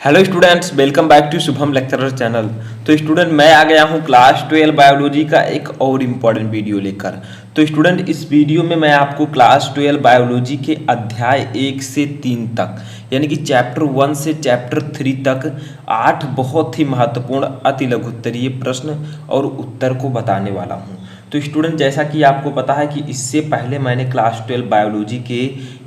Hello students, welcome back to Shubham lecturer channel. तो student, मैं आ गया हूँ क्लास 12 बायोलॉजी का एक और इम्पॉर्टेंट वीडियो लेकर। तो स्टूडेंट, इस वीडियो में मैं आपको क्लास 12 बायोलॉजी के अध्याय 1 से 3 तक, यानी कि चैप्टर 1 से चैप्टर 3 तक 8 बहुत ही महत्वपूर्ण अति लघुत्तरीय प्रश्न और उत्तर को बताने वाला हूँ। तो स्टूडेंट, जैसा कि आपको पता है कि इससे पहले मैंने क्लास 12 बायोलॉजी के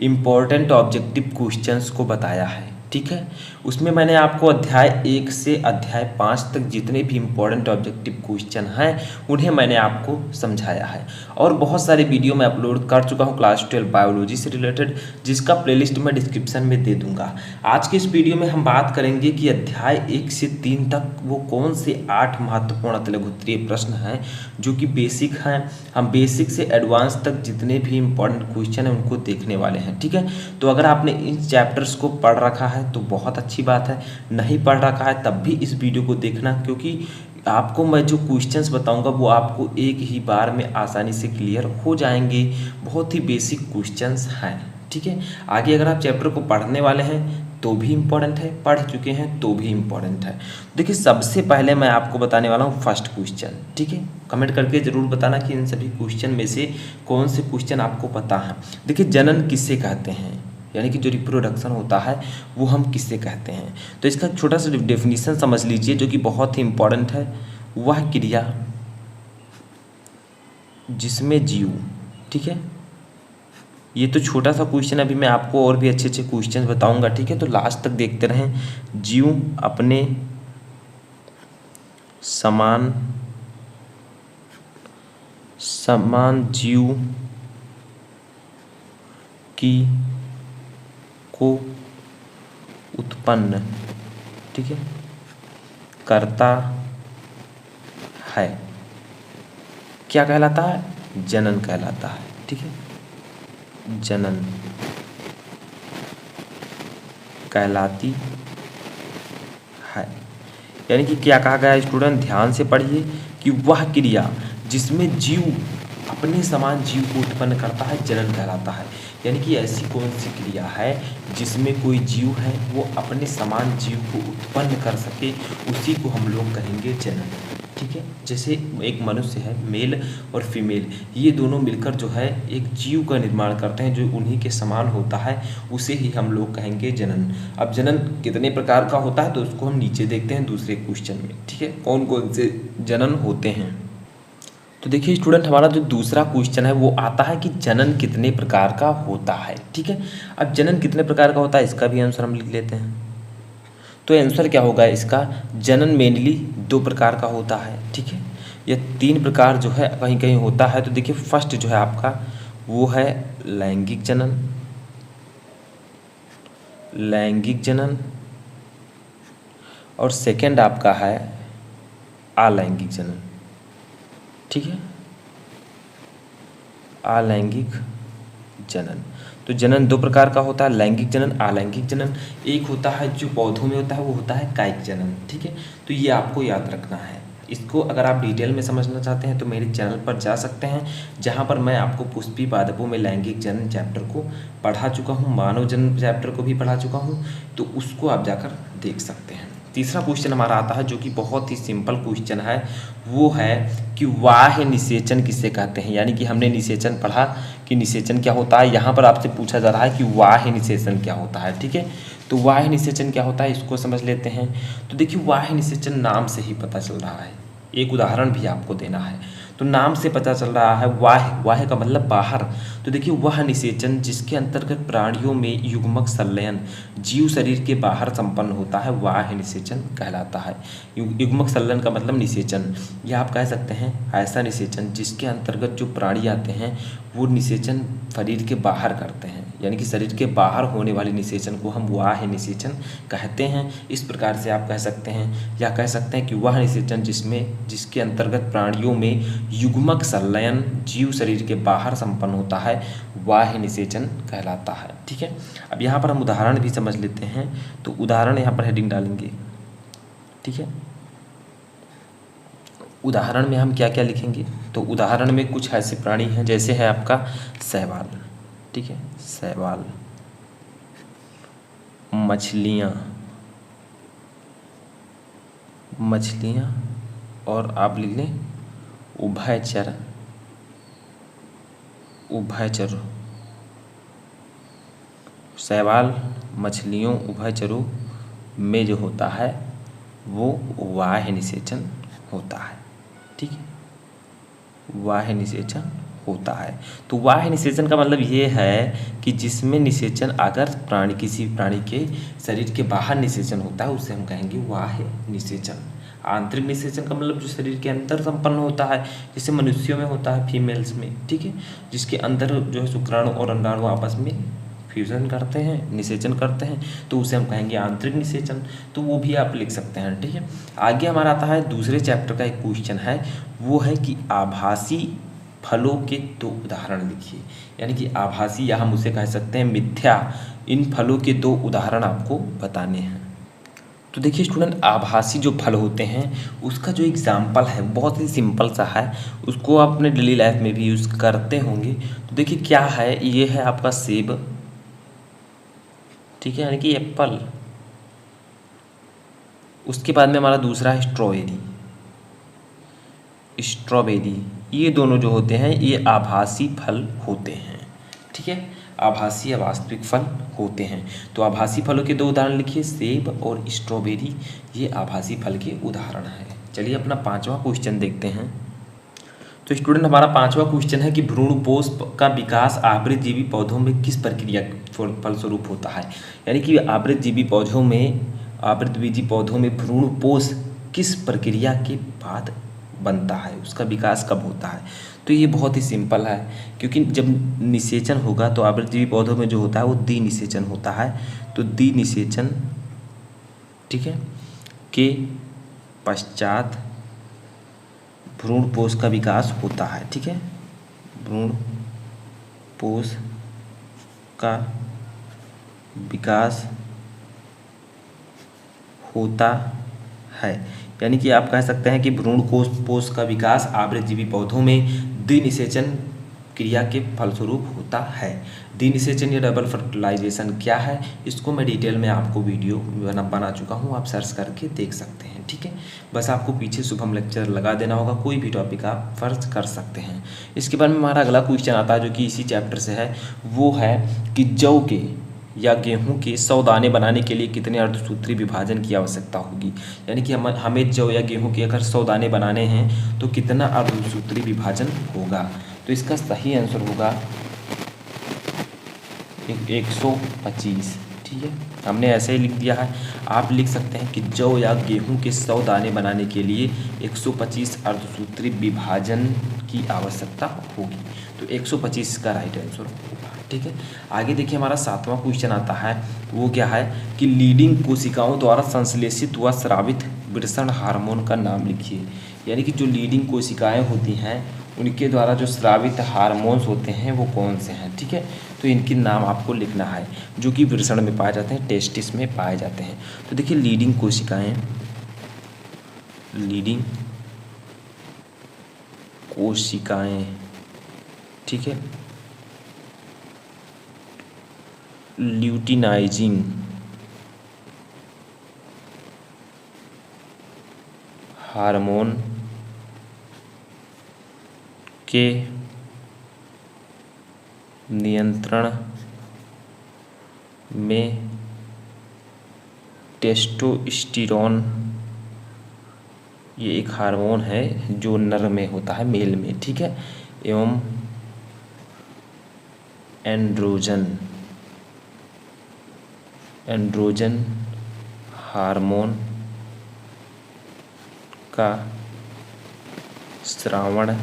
इम्पॉर्टेंट ऑब्जेक्टिव क्वेश्चंस को बताया है, ठीक है। उसमें मैंने आपको अध्याय 1 से अध्याय 5 तक जितने भी इम्पोर्टेंट ऑब्जेक्टिव क्वेश्चन हैं उन्हें मैंने आपको समझाया है, और बहुत सारे वीडियो मैं अपलोड कर चुका हूं क्लास 12 बायोलॉजी से रिलेटेड, जिसका प्लेलिस्ट मैं डिस्क्रिप्शन में दे दूंगा। आज के इस वीडियो में हम बात करेंगे कि अध्याय 1 से 3 तक वो कौन से 8 महत्वपूर्ण लघुत्तरीय प्रश्न हैं जो कि बेसिक हैं। हम बेसिक से एडवांस तक जितने भी इम्पोर्टेंट क्वेश्चन हैं उनको देखने वाले हैं, ठीक है। तो अगर आपने इन चैप्टर्स को पढ़ रखा है तो बहुत अच्छी बात है, नहीं पढ़ रखा है तब भी इस वीडियो को देखना, क्योंकि आपको मैं जो क्वेश्चंस बताऊंगा वो आपको एक ही बार में आसानी से क्लियर हो जाएंगे। बहुत ही बेसिक क्वेश्चंस हैं, ठीक है। आगे अगर आप चैप्टर को पढ़ने वाले हैं तो भी इम्पोर्टेंट है, पढ़ चुके हैं तो भी इम्पोर्टेंट है। देखिए, सबसे पहले मैं आपको बताने वाला हूँ फर्स्ट क्वेश्चन, ठीक है। कमेंट करके ज़रूर बताना कि इन सभी क्वेश्चन में से कौन से क्वेश्चन आपको पता है। देखिए, जनन किससे कहते हैं, यानी कि जो रिप्रोडक्शन होता है वो हम किससे कहते हैं। तो इसका छोटा सा डेफिनेशन समझ लीजिए जो कि बहुत ही इम्पोर्टेंट है। वह क्रिया जिसमें जीव, ठीक है। ये तो छोटा सा क्वेश्चन, अभी मैं आपको और भी अच्छे अच्छे क्वेश्चन बताऊंगा, ठीक है। तो लास्ट तक देखते रहें। जीव अपने समान जीव की को उत्पन्न, ठीक है, करता है, क्या कहलाता है? जनन कहलाता है, ठीक है। जनन कहलाती है, यानी कि क्या कहा गया है स्टूडेंट, ध्यान से पढ़िए कि वह क्रिया जिसमें जीव अपने समान जीव को उत्पन्न करता है जनन कहलाता है। यानी कि ऐसी कौन सी क्रिया है जिसमें कोई जीव है वो अपने समान जीव को उत्पन्न कर सके, उसी को हम लोग कहेंगे जनन, ठीक है। जैसे एक मनुष्य है, मेल और फीमेल, ये दोनों मिलकर जो है एक जीव का निर्माण करते हैं जो उन्हीं के समान होता है, उसे ही हम लोग कहेंगे जनन। अब जनन कितने प्रकार का होता है तो उसको हम नीचे देखते हैं दूसरे क्वेश्चन में, ठीक है, कौन कौन से जनन होते हैं। तो देखिए स्टूडेंट, हमारा जो दूसरा क्वेश्चन है वो आता है कि जनन कितने प्रकार का होता है, ठीक है। अब जनन कितने प्रकार का होता है इसका भी आंसर हम लिख लेते हैं। तो आंसर क्या होगा इसका, जनन मेनली 2 प्रकार का होता है, ठीक है। या 3 प्रकार जो है कहीं कहीं होता है। तो देखिए, फर्स्ट जो है आपका वो है लैंगिक जनन, लैंगिक जनन, और सेकंड आपका है अलैंगिक जनन, ठीक है, अलैंगिक जनन। तो जनन 2 प्रकार का होता है, लैंगिक जनन, अलैंगिक जनन। एक होता है जो पौधों में होता है, वो होता है कायिक जनन, ठीक है। तो ये आपको याद रखना है। इसको अगर आप डिटेल में समझना चाहते हैं तो मेरे चैनल पर जा सकते हैं, जहाँ पर मैं आपको पुष्पी पादपों में लैंगिक जनन चैप्टर को पढ़ा चुका हूँ, मानव जनन चैप्टर को भी पढ़ा चुका हूँ, तो उसको आप जाकर देख सकते हैं। तीसरा क्वेश्चन हमारा आता है जो कि बहुत ही सिंपल क्वेश्चन है, वो है कि बाह्य निषेचन किसे कहते हैं। यानी कि हमने निषेचन पढ़ा कि निषेचन क्या होता है, यहाँ पर आपसे पूछा जा रहा है कि बाह्य निषेचन क्या होता है, ठीक है। तो बाह्य निषेचन क्या होता है इसको समझ लेते हैं। तो देखिए, बाह्य निषेचन नाम से ही पता चल रहा है, एक उदाहरण भी आपको देना है। तो नाम से पता चल रहा है वाह्य, वाह्य का मतलब बाहर। तो देखिए, वह निषेचन जिसके अंतर्गत प्राणियों में युग्मक संलयन जीव शरीर के बाहर संपन्न होता है, वाह्य निषेचन कहलाता है। युग्मक संलयन का मतलब निषेचन, या आप कह सकते हैं ऐसा निषेचन जिसके अंतर्गत जो प्राणी आते हैं वो निषेचन शरीर के बाहर करते हैं, यानी कि शरीर के बाहर होने वाले निषेचन को हम वाह्य निषेचन कहते हैं। इस प्रकार से आप कह सकते हैं, या कह सकते हैं कि वह निषेचन जिसके अंतर्गत प्राणियों में युग्मक संलयन जीव शरीर के बाहर संपन्न होता है, बाह्य निषेचन कहलाता है, ठीक है। अब यहाँ पर हम उदाहरण भी समझ लेते हैं। तो उदाहरण यहाँ पर हेडिंग डालेंगे, ठीक है। उदाहरण में हम क्या क्या लिखेंगे, तो उदाहरण में कुछ ऐसे प्राणी हैं जैसे है आपका शैवाल, ठीक है, शैवाल, मछलियाँ, मछलियाँ, और आप लिख लें उभयचर, शैवाल मछलियों उभयचरों में जो होता है वो वाह्य निषेचन होता है। ठीक है, वाह्य निषेचन होता है। तो वाह्य निषेचन का मतलब ये है कि जिसमें निषेचन अगर किसी प्राणी के शरीर के बाहर निषेचन होता है उसे हम कहेंगे वाह्य निषेचन। आंतरिक निषेचन का मतलब जो शरीर के अंदर संपन्न होता है, जैसे मनुष्यों में होता है, फीमेल्स में, ठीक है, जिसके अंदर जो है शुक्राणु और अंडाणु आपस में फ्यूजन करते हैं, निषेचन करते हैं, तो उसे हम कहेंगे आंतरिक निषेचन। तो वो भी आप लिख सकते हैं। ठीक है, आगे हमारा आता है दूसरे चैप्टर का एक क्वेश्चन है, वो है कि आभासी फलों के दो उदाहरण लिखिए। यानी कि आभासी या हम उसे कह सकते हैं मिथ्या, इन फलों के दो उदाहरण आपको बताने हैं। तो देखिए स्टूडेंट, आभासी जो फल होते हैं उसका जो एग्जाम्पल है बहुत ही सिंपल सा है, उसको आप अपने डेली लाइफ में भी यूज़ करते होंगे। तो देखिए क्या है, ये है आपका सेब, ठीक है, यानी कि एप्पल। उसके बाद में हमारा दूसरा है स्ट्रॉबेरी। ये दोनों जो होते हैं ये आभासी फल होते हैं। ठीक है, आभासी या वास्तविक फल होते हैं। तो आभासी फलों के दो उदाहरण लिखिए, सेब और स्ट्रॉबेरी, ये आभासी फल के उदाहरण हैं। चलिए अपना पांचवा क्वेश्चन देखते हैं। तो स्टूडेंट, हमारा पांचवा क्वेश्चन है कि भ्रूणपोष का विकास आवृतजीवी पौधों में किस प्रक्रिया फलस्वरूप होता है। यानी कि आवृतजीवी पौधों में भ्रूणपोष किस प्रक्रिया के बाद बनता है, उसका विकास कब होता है। तो ये बहुत ही सिंपल है, क्योंकि जब निषेचन होगा तो आवृतजीवी पौधों में जो होता है वो द्विनिषेचन होता है। तो द्विनिषेचन, ठीक है, के पश्चात भ्रूणपोष का विकास होता है। ठीक है, भ्रूणपोष का विकास होता है। यानी कि आप कह सकते हैं कि भ्रूणपोष का विकास आवृतजीवी पौधों में द्विनिषेचन क्रिया के फलस्वरूप होता है। द्विनिषेचन या डबल फर्टिलाइजेशन क्या है, इसको मैं डिटेल में आपको वीडियो बना चुका हूँ, आप सर्च करके देख सकते हैं। ठीक है, बस आपको पीछे शुभम लेक्चर लगा देना होगा, कोई भी टॉपिक आप सर्च कर सकते हैं। इसके बाद में हमारा अगला क्वेश्चन आता है जो कि इसी चैप्टर से है, वो है कि जौ के या गेहूं के 100 दाने बनाने के लिए कितने अर्धसूत्री विभाजन की आवश्यकता होगी। यानी कि हमें जौ या गेहूं के अगर 100 दाने बनाने हैं तो कितना अर्धसूत्री विभाजन होगा। तो इसका सही आंसर होगा 125। ठीक है, हमने ऐसे ही लिख दिया है। आप लिख सकते हैं कि जौ या गेहूं के 100 दाने बनाने के लिए 125 अर्धसूत्री विभाजन की आवश्यकता होगी। तो 125 का राइट आंसर होगा। ठीक है, आगे देखिए हमारा सातवां क्वेश्चन आता है, वो क्या है कि लीडिंग कोशिकाओं द्वारा संश्लेषित व स्रावित वृषण हार्मोन का नाम लिखिए। यानी कि जो लीडिंग कोशिकाएं होती हैं उनके द्वारा जो स्रावित हार्मोन्स होते हैं वो कौन से हैं। ठीक है, तो इनके नाम आपको लिखना है, जो कि वृषण में पाए जाते हैं, टेस्टिस में पाए जाते हैं। तो देखिए लीडिंग कोशिकाएं, ठीक है, ल्यूटिनाइजिंग हार्मोन के नियंत्रण में टेस्टोस्टेरोन, ये एक हार्मोन है जो नर में होता है, मेल में, ठीक है, एवं एंड्रोजन हार्मोन का स्रावण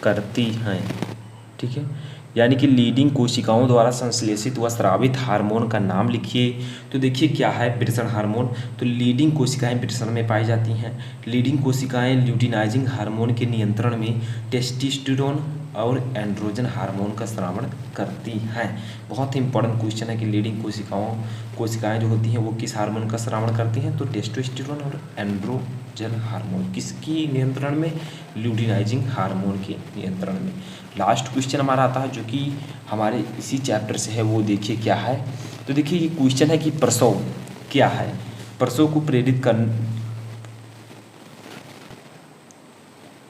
करती हैं। ठीक है, यानी कि लीडिंग कोशिकाओं द्वारा संश्लेषित व स्रावित हार्मोन का नाम लिखिए। तो देखिए क्या है वृषण हार्मोन। तो लीडिंग कोशिकाएं वृषण में पाई जाती हैं। लीडिंग कोशिकाएं ल्यूटिनाइजिंग हार्मोन के नियंत्रण में टेस्टोस्टेरोन और एंड्रोजन हार्मोन का स्रावण करती हैं। बहुत ही इंपॉर्टेंट क्वेश्चन है कि लीडिंग कोशिकाएं जो होती हैं वो किस हार्मोन का स्रावण करती हैं। तो टेस्टोस्टेरोन और एंड्रोजन हार्मोन किसकी नियंत्रण में, ल्यूटिनाइजिंग हार्मोन के नियंत्रण में। लास्ट क्वेश्चन हमारा आता है जो कि हमारे इसी चैप्टर से है, वो देखिए क्या है। तो देखिए ये क्वेश्चन है कि प्रसव क्या है। प्रसव को प्रेरित कर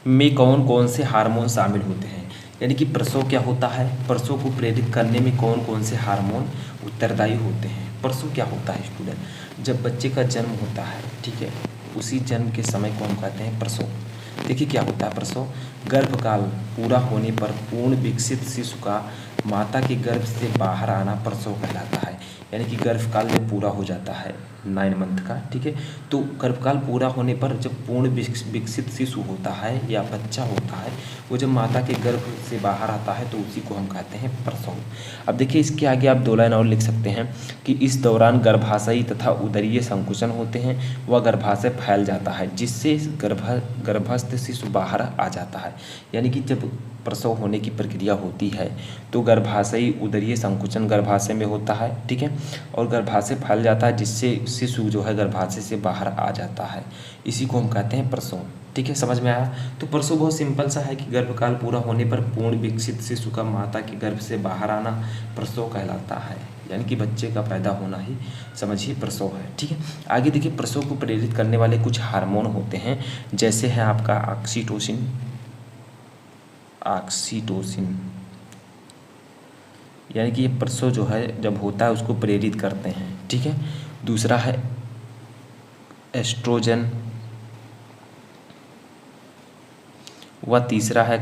में कौन कौन से हार्मोन शामिल होते हैं। यानी कि प्रसव क्या होता है, प्रसव को प्रेरित करने में कौन कौन से हार्मोन उत्तरदायी होते हैं। प्रसव क्या होता है स्टूडेंट, जब बच्चे का जन्म होता है, ठीक है, उसी जन्म के समय को हम कहते हैं प्रसव। देखिए क्या होता है प्रसव, गर्भकाल पूरा होने पर पूर्ण विकसित शिशु का माता के गर्भ से बाहर आना प्रसव कहलाता है। यानी कि गर्भकाल जब पूरा हो जाता है 9 मंथ का, ठीक है, तो गर्भकाल पूरा होने पर जब पूर्ण विकसित शिशु होता है या बच्चा होता है, वो जब माता के गर्भ से बाहर आता है तो उसी को हम कहते हैं प्रसव। अब देखिए इसके आगे आप 2 लाइन और लिख सकते हैं कि इस दौरान गर्भाशयी तथा उदरीय संकुचन होते हैं, वह गर्भाशय फैल जाता है जिससे गर्भस्थ शिशु बाहर आ जाता है। यानी कि जब प्रसव होने की प्रक्रिया होती है तो गर्भाशयी उदरीय संकुचन गर्भाशय में होता है, ठीक है, और गर्भाशय फैल जाता है जिससे शिशु जो है गर्भाशय से बाहर आ जाता है, इसी को हम कहते हैं प्रसव। ठीक है, समझ में आया। तो प्रसव बहुत सिंपल सा है कि गर्भकाल पूरा होने पर पूर्ण विकसित शिशु का माता के गर्भ से बाहर आना प्रसव कहलाता है। यानी कि बच्चे का पैदा होना ही समझिए प्रसव है। ठीक है, आगे देखिए प्रसव को प्रेरित करने वाले कुछ हार्मोन होते हैं, जैसे है आपका ऑक्सीटोसिन, यानी कि ये प्रसव जो है जब होता है उसको प्रेरित करते हैं। ठीक है, दूसरा है एस्ट्रोजन व तीसरा है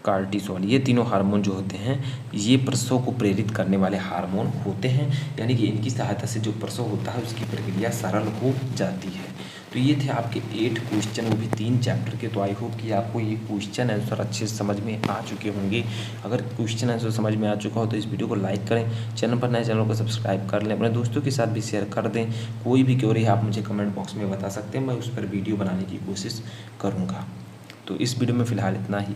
कार्टिसोल। ये तीनों हार्मोन जो होते हैं ये प्रसव को प्रेरित करने वाले हार्मोन होते हैं। यानी कि इनकी सहायता से जो प्रसव होता है उसकी प्रक्रिया सरल हो जाती है। तो ये थे आपके 8 क्वेश्चन, वो भी 3 चैप्टर के। तो आई होप कि आपको ये क्वेश्चन आंसर अच्छे से समझ में आ चुके होंगे। अगर क्वेश्चन आंसर समझ में आ चुका हो तो इस वीडियो को लाइक करें, चैनल पर नए चैनल को सब्सक्राइब कर लें, अपने दोस्तों के साथ भी शेयर कर दें। कोई भी क्वेरी आप मुझे कमेंट बॉक्स में बता सकते हैं, मैं उस पर वीडियो बनाने की कोशिश करूँगा। तो इस वीडियो में फ़िलहाल इतना ही।